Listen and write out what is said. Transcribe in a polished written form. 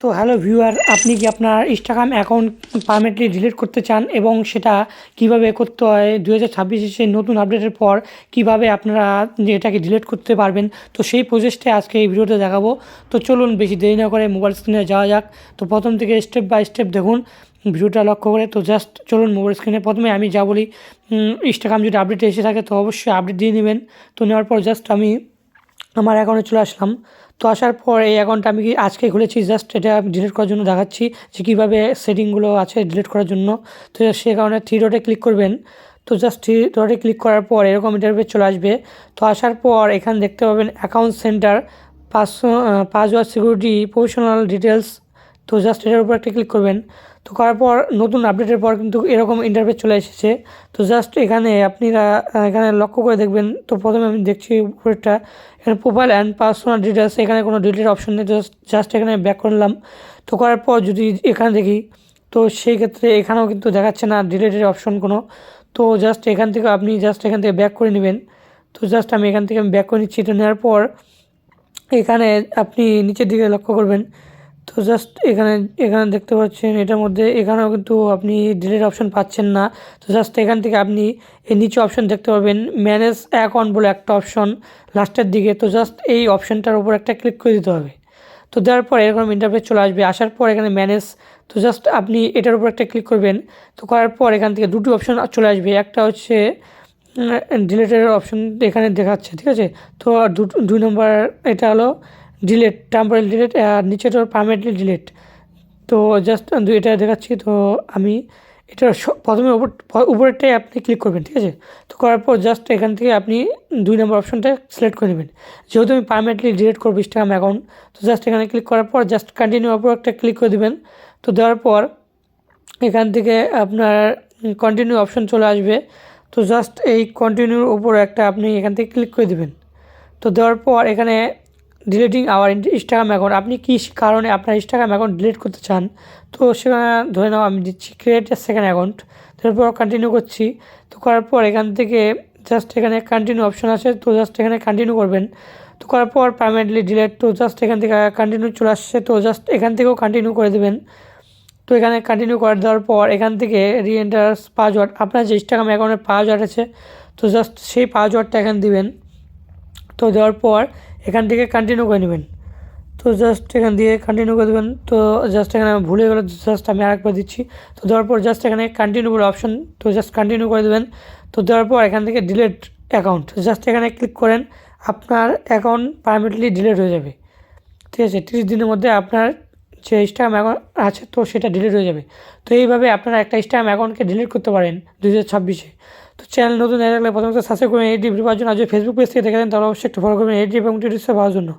তো hello viewer, আপনি কি আপনার ইনস্টাগ্রাম অ্যাকাউন্ট পার্মানেন্টলি ডিলিট করতে চান এবং সেটা কিভাবে করতে হয় 2026 এসে নতুন আপডেটের পর কিভাবে আপনারা এটাকে ডিলিট করতে পারবেন, তো সেই প্রসেসটাই আজকে এই ভিডিওতে দেখাবো। তো চলুন বেশি দেরি না করে মোবাইল স্ক্রিনে যাওয়া যাক। তো প্রথম থেকে স্টেপ বাই স্টেপ দেখুন ভিডিওটা লক্ষ্য করে। তো জাস্ট চলুন মোবাইল স্ক্রিনে প্রথমে আমি যা বলি, ইনস্টাগ্রাম যদি আপডেট এসে থাকে তো অবশ্যই আপডেট দিয়ে নেবেন। তো নেওয়ার পর জাস্ট আমি আমার অ্যাকাউন্টে চলে আসলাম। তো আসার পর এই অ্যাকাউন্টটা আমি আজকে খুলেছি, জাস্ট এটা ডিলিট করার জন্য দেখাচ্ছি যে কীভাবে সেটিংগুলো আছে ডিলিট করার জন্য। তো সে কারণে থ্রি ডটে ক্লিক করবেন। তো জাস্ট থ্রি ডটে ক্লিক করার পর এরকম ইন্টারফেস চলে আসবে। তো আসার পর এখানে দেখতে পাবেন account centre, password security, professional details. তো জাস্ট এটার উপর একটা ক্লিক করবেন। তো করার পর নতুন আপডেটের পর কিন্তু এরকম ইন্টারফেস চলে এসেছে। তো জাস্ট এখানে আপনারা এখানে লক্ষ্য করে দেখবেন। তো প্রথমে আমি দেখছি উপরেরটা, এখানে প্রোফাইল অ্যান্ড পার্সোনাল ডিটেলস, এখানে কোনো ডিটেল অপশন নেই। জাস্ট এখানে ব্যাক করলাম। তো করার পর যদি এখানে দেখি তো সেই ক্ষেত্রে এখানেও কিন্তু দেখাচ্ছে না ডিলেটের অপশন কোনো। তো জাস্ট এখান থেকে আপনি জাস্ট এখান থেকে ব্যাক করে নেবেন। তো জাস্ট আমি এখান থেকে ব্যাক করে নিচ্ছি। তো নেওয়ার পর এখানে আপনি নিচের দিকে লক্ষ্য করবেন। তো জাস্ট এখানে এখানে দেখতে পাচ্ছেন এটার মধ্যে এখানেও কিন্তু আপনি ডিলিট অপশন পাচ্ছেন না। তো জাস্ট এখান থেকে আপনি এই নিচে অপশন দেখতে পাবেন, ম্যানেজ অ্যাকাউন্ট বলে একটা অপশন লাস্টের দিকে। তো জাস্ট এই অপশনটার উপর একটা ক্লিক করে দিতে হবে। তো দেওয়ার পর এরকম ইন্টারফেস চলে আসবে। আসার পর এখানে ম্যানেজ, তো জাস্ট আপনি এটার উপর একটা ক্লিক করবেন। তো করার পর এখান থেকে দুটি অপশন চলে আসবে, একটা হচ্ছে ডিলেটের অপশন এখানে দেখাচ্ছে, ঠিক আছে। তো দুই নম্বর এটা হলো ডিলেট, টেম্পোরারি ডিলেট, আর নিচেটা পার্মানেন্টলি ডিলেট। তো জাস্ট এটা দেখাচ্ছি। তো আমি এটা প্রথমে উপরেরটাই আপনি ক্লিক করবেন, ঠিক আছে। তো করার পর জাস্ট এখান থেকে আপনি দুই নম্বর অপশনটা সিলেক্ট করে নেবেন। যেহেতু আমি পার্মানেন্টলি ডিলিট করবো ইনস্টাগ্রাম অ্যাকাউন্ট, তো জাস্ট এখানে ক্লিক করার পর জাস্ট কন্টিনিউ উপর একটা ক্লিক করে দেবেন। তো দেওয়ার পর এখান থেকে আপনার কন্টিনিউ অপশন চলে আসবে। তো জাস্ট এই কন্টিনিউর উপর একটা আপনি এখান থেকে ক্লিক করে দেবেন। তো দেওয়ার পর এখানে ডিলিটিং আওয়ার ইনস্টাগ্রাম অ্যাকাউন্ট, আপনি কী কারণে আপনার ইনস্টাগ্রাম অ্যাকাউন্ট ডিলিট করতে চান। তো সেখানে ধরে নাও আমি দিচ্ছি ক্রিয়েট এ সেকেন্ড অ্যাকাউন্ট। তারপর কন্টিনিউ করছি। তো করার পর এখান থেকে জাস্ট এখানে কন্টিনিউ অপশন আছে, তো জাস্ট এখানে কন্টিনিউ করবেন। তো করার পর পার্মানেন্টলি ডিলিট, তো জাস্ট এখান থেকে কন্টিনিউ চলে আসছে। তো জাস্ট এখান থেকেও কন্টিনিউ করে দেবেন। তো এখানে কন্টিনিউ করে দেওয়ার পর এখান থেকে রিএন্টার্স পাসওয়ার্ড, আপনার যে ইনস্টাগ্রাম অ্যাকাউন্টের পাসওয়ার্ড আছে তো জাস্ট সেই পাসওয়ার্ডটা এখানে দিবেন। তো দেওয়ার পর এখান থেকে কন্টিনিউ করে নেবেন। তো জাস্ট এখান দিয়ে কন্টিনিউ করে দেবেন। তো জাস্ট এখানে আমি ভুলে গেলে জাস্ট আমি আরেকবার দিচ্ছি। তো দেওয়ার পর জাস্ট এখানে কন্টিনিউ বলে অপশন, তো জাস্ট কন্টিনিউ করে দেবেন। তো দেওয়ার পর এখান থেকে ডিলিট অ্যাকাউন্ট, জাস্ট এখানে ক্লিক করেন, আপনার অ্যাকাউন্ট পারমানেন্টলি ডিলিট হয়ে যাবে, ঠিক আছে। 30 দিনের মধ্যে আপনার যে ইনস্টাগ্রাম অ্যাকাউন্ট আছে তো সেটা ডিলিট হয়ে যাবে। তো এইভাবে আপনারা একটা ইনস্টাগ্রাম অ্যাকাউন্টকে ডিলিট করতে পারেন 2026-এ। তো চ্যানেল নতুন থাকলে প্রথমত সাবস্ক্রাইব করবেন এই ভিডিও পাওয়ার জন্য। আর যদি ফেসবুক পেজ থেকে দেখেন তাহলে অবশ্যই একটু ফলো করবেন এই এবং টিউটোরিয়াল পাওয়ার জন্য।